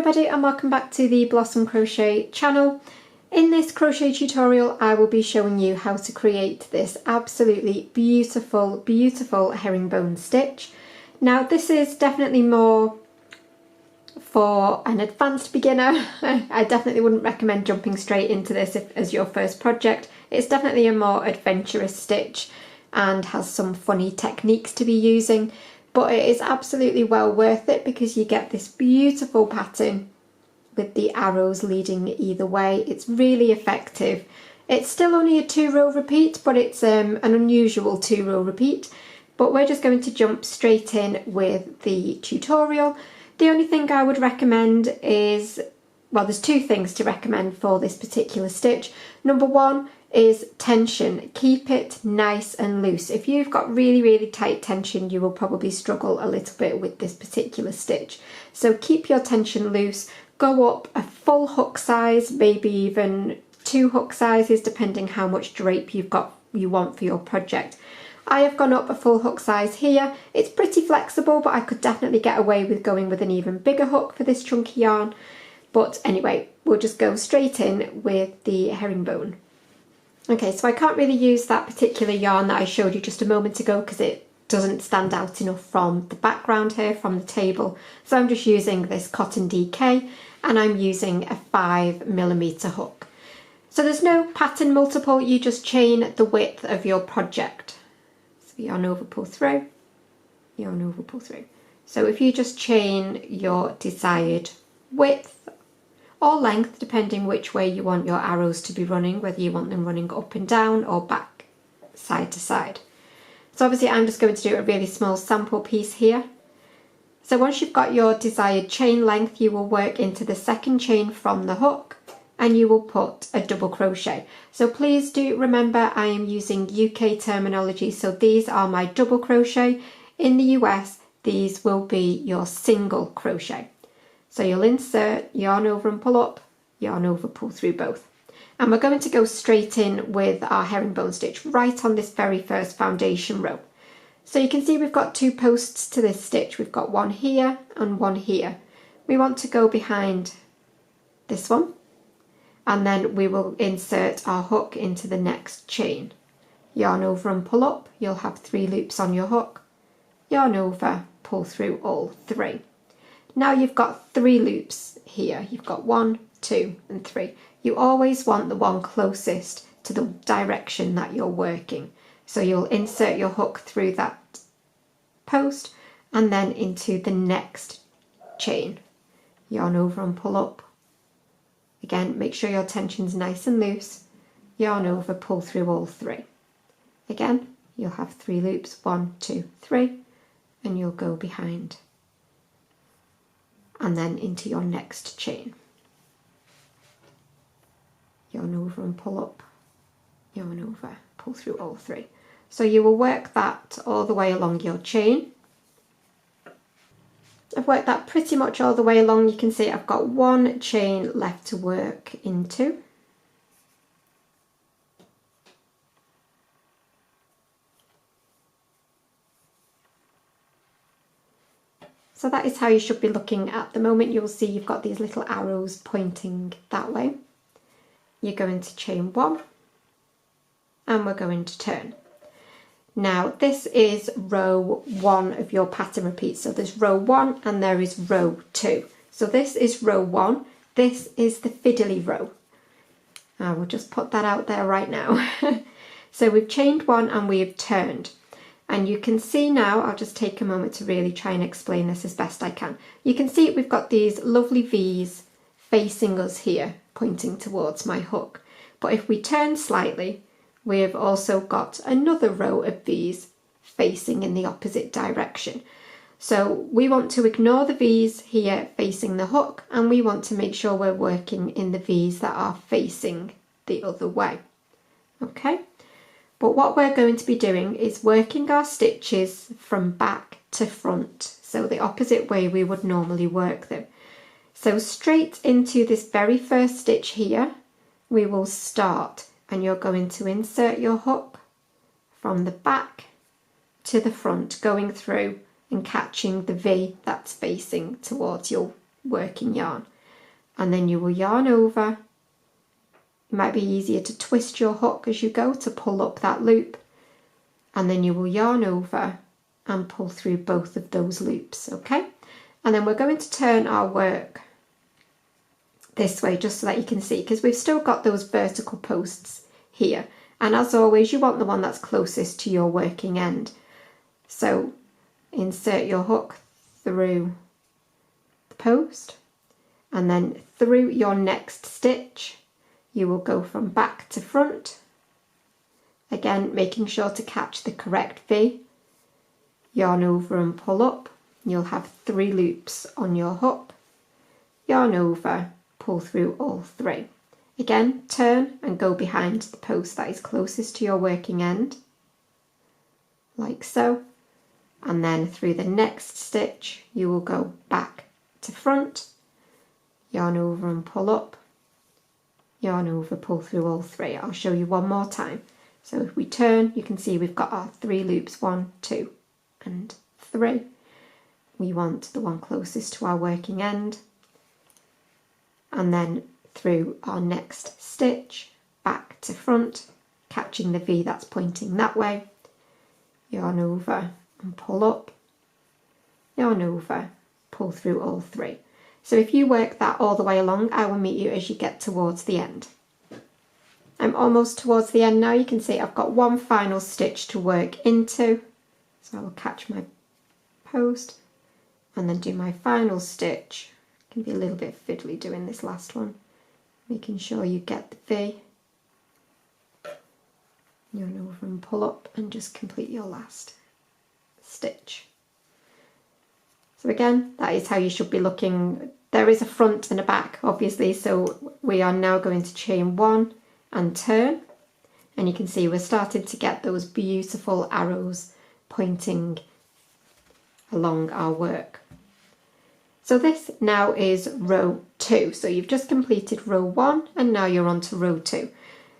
everybody and welcome back to the Blossom Crochet channel. In this crochet tutorial I will be showing you how to create this absolutely beautiful herringbone stitch. Now this is definitely more for an advanced beginner. I definitely wouldn't recommend jumping straight into this as your first project. It's definitely a more adventurous stitch and has some funny techniques to be using. But it is absolutely well worth it because you get this beautiful pattern with the arrows leading either way. It's really effective. It's still only a 2-row repeat, but it's an unusual 2-row repeat. But we're just going to jump straight in with the tutorial. The only thing I would recommend is, well, there's two things to recommend for this particular stitch. Number one is tension. Keep it nice and loose. If you've got really tight tension, you will probably struggle a little bit with this particular stitch. So keep your tension loose. Go up a full hook size, maybe even 2 hook sizes, depending how much drape you want for your project. I have gone up a full hook size here. It's pretty flexible, but I could definitely get away with going with an even bigger hook for this chunky yarn. But anyway, we'll just go straight in with the herringbone. Okay, so I can't really use that particular yarn that I showed you just a moment ago because it doesn't stand out enough from the background here, from the table. So I'm just using this cotton DK and I'm using a 5mm hook. So there's no pattern multiple, you just chain the width of your project. So yarn over, pull through, yarn over, pull through. So if you just chain your desired width or length, depending which way you want your arrows to be running, whether you want them running up and down or back, side to side. So obviously I'm just going to do a really small sample piece here. So once you've got your desired chain length, you will work into the second chain from the hook and you will put a double crochet. So please do remember I am using UK terminology, so these are my double crochet. In the US, these will be your single crochet. So you'll insert, yarn over and pull up, yarn over, pull through both. And we're going to go straight in with our herringbone stitch right on this very first foundation row. So you can see we've got 2 posts to this stitch. We've got one here and one here. We want to go behind this one and then we will insert our hook into the next chain. Yarn over and pull up, you'll have 3 loops on your hook. Yarn over, pull through all 3. Now you've got 3 loops here. You've got 1, 2 and 3. You always want the one closest to the direction that you're working. So you'll insert your hook through that post and then into the next chain. Yarn over and pull up. Again, make sure your tension's nice and loose. Yarn over, pull through all 3. Again, you'll have 3 loops, 1, 2, 3, and you'll go behind and then into your next chain. Yarn over and pull up, yarn over, pull through all 3. So you will work that all the way along your chain. I've worked that pretty much all the way along. You can see I've got 1 chain left to work into. So that is how you should be looking at the moment. You'll see you've got these little arrows pointing that way. You're going to chain 1 and we're going to turn. Now this is row 1 of your pattern repeat. So there's row 1 and there is row 2. So this is row 1. This is the fiddly row. I will just put that out there right now. So we've chained 1 and we've turned. And you can see now, I'll just take a moment to really try and explain this as best I can. You can see we've got these lovely V's facing us here, pointing towards my hook. But if we turn slightly, we've also got another row of V's facing in the opposite direction. So we want to ignore the V's here facing the hook and we want to make sure we're working in the V's that are facing the other way. Okay? But what we're going to be doing is working our stitches from back to front, so the opposite way we would normally work them. So straight into this very first stitch here, we will start and you're going to insert your hook from the back to the front, going through and catching the V that's facing towards your working yarn. and then you will yarn over. It might be easier to twist your hook as you go to pull up that loop, and then you will yarn over and pull through both of those loops, okay? And then we're going to turn our work this way just so that you can see, because we've still got those vertical posts here, and as always you want the one that's closest to your working end. So insert your hook through the post, and then through your next stitch you will go from back to front, again making sure to catch the correct V, yarn over and pull up. You'll have 3 loops on your hook, yarn over, pull through all 3. Again, turn and go behind the post that is closest to your working end, like so, and then through the next stitch you will go back to front, yarn over and pull up, yarn over, pull through all 3. I'll show you one more time. So if we turn, you can see we've got our 3 loops, 1, 2 and 3. We want the one closest to our working end, and then through our next stitch back to front, catching the V that's pointing that way, yarn over and pull up, yarn over, pull through all 3. So if you work that all the way along, I will meet you as you get towards the end. I'm almost towards the end now. You can see I've got one final stitch to work into, so I will catch my post and then do my final stitch. It can be a little bit fiddly doing this last one, making sure you get the V, yarn over and pull up, and just complete your last stitch. So again, that is how you should be looking. There is a front and a back obviously, so we are now going to chain 1 and turn, and you can see we're starting to get those beautiful arrows pointing along our work. So this now is row 2, so you've just completed row 1 and now you're on to row 2.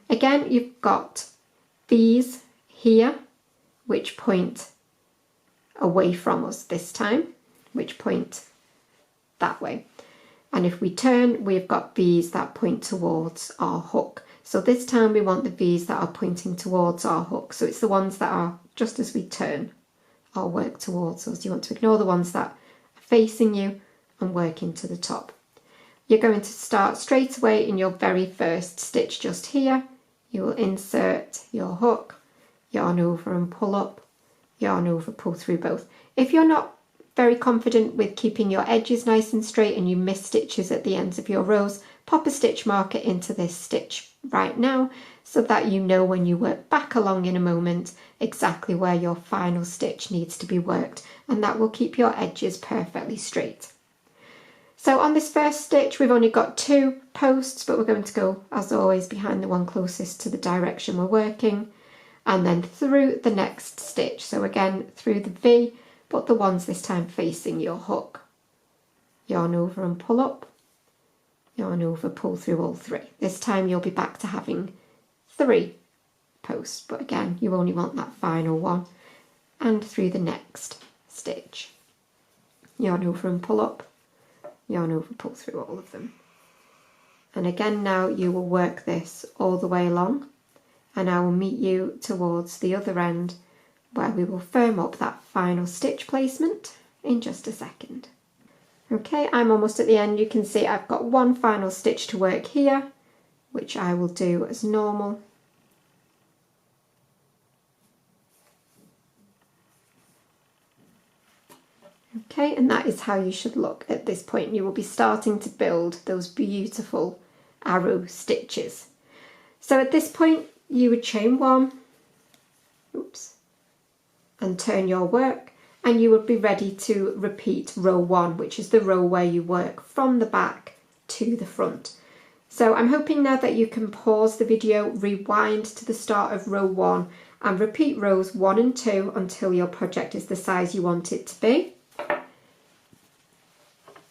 Again, you've got these here which point away from us this time, which point that way, and if we turn we've got V's that point towards our hook. So this time we want the V's that are pointing towards our hook, so it's the ones that are just as we turn our work towards us. You want to ignore the ones that are facing you and work into the top. You're going to start straight away in your very first stitch just here. You will insert your hook, yarn over and pull up, yarn over, pull through both. If you're not very confident with keeping your edges nice and straight and you miss stitches at the ends of your rows, pop a stitch marker into this stitch right now so that you know when you work back along in a moment exactly where your final stitch needs to be worked, and that will keep your edges perfectly straight. So on this first stitch we've only got 2 posts, but we're going to go as always behind the one closest to the direction we're working, and then through the next stitch. So again through the V, but the ones this time facing your hook. Yarn over and pull up, yarn over, pull through all 3. This time you'll be back to having 3 posts, but again you only want that final one, and through the next stitch. Yarn over and pull up, yarn over, pull through all of them. And again now you will work this all the way along, and I will meet you towards the other end where we will firm up that final stitch placement in just a second. Okay, I'm almost at the end. You can see I've got one final stitch to work here, which I will do as normal. Okay, and that is how you should look at this point. You will be starting to build those beautiful arrow stitches. So at this point you would chain 1, and turn your work, and you would be ready to repeat row 1, which is the row where you work from the back to the front. So I'm hoping now that you can pause the video, rewind to the start of row 1 and repeat rows 1 and 2 until your project is the size you want it to be.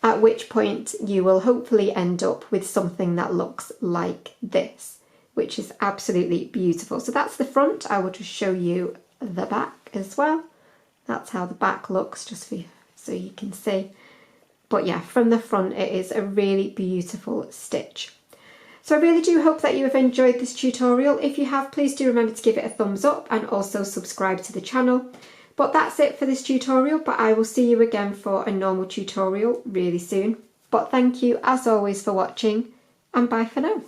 At which point you will hopefully end up with something that looks like this, which is absolutely beautiful. So that's the front. I will just show you the back as well. That's how the back looks, just for you, so you can see. But yeah, from the front it is a really beautiful stitch. So I really do hope that you have enjoyed this tutorial. If you have, please do remember to give it a thumbs up and also subscribe to the channel. But that's it for this tutorial, but I will see you again for a normal tutorial really soon. But thank you as always for watching, and bye for now.